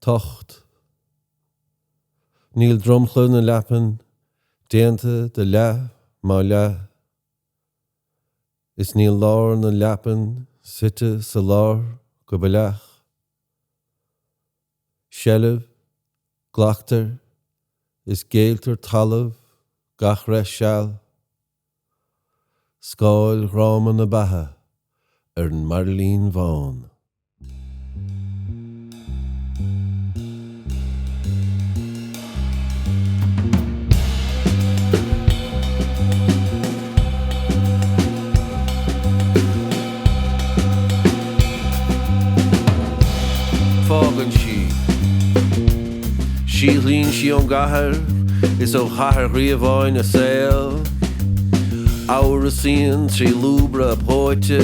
Tocht. Níl drumchla na leapan, déanta de le má le. Is níl lár na leapan, site sa lár go baileach. Shellah, glachtar, is géaltar talamh, gach reis seall. Scáil ráma na batha, an Marlín Bháin. Fágaint Síolín sí ón gcathair, is ó chathair riamháin a saoil. Ára síon trí lúbra a póite,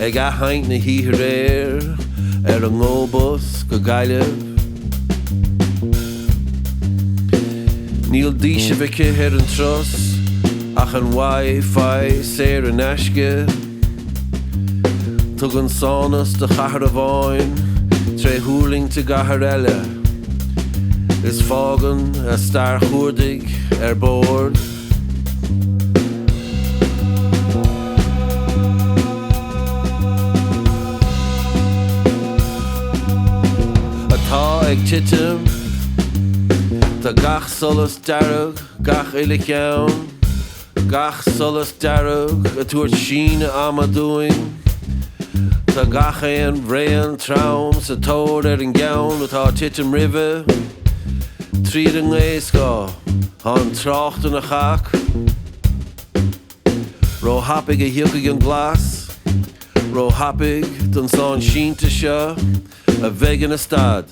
ag aithaint na híthar ar an ngóbos go gaiileh. Níl díseafice ar an tros, ach an Wi-Fi séir an eisce. Tug an sánas de chathair a bháin, tre thuúling te gcathair eile. Is fágan a star chuirdig ar bord. Atá ag titim, tá gach solas dearg, gach uilig ann, gach solas dearg a tuairt sin ama doing. Tá gach éon bhréan traum sa tóir ar an gceann atá titim ribhe. Tríd an ngéascá, an trácht an a chach. Ró hapig a hiúcaigh an glas, ró hapig don sán sínta seo, a bheith an a stad.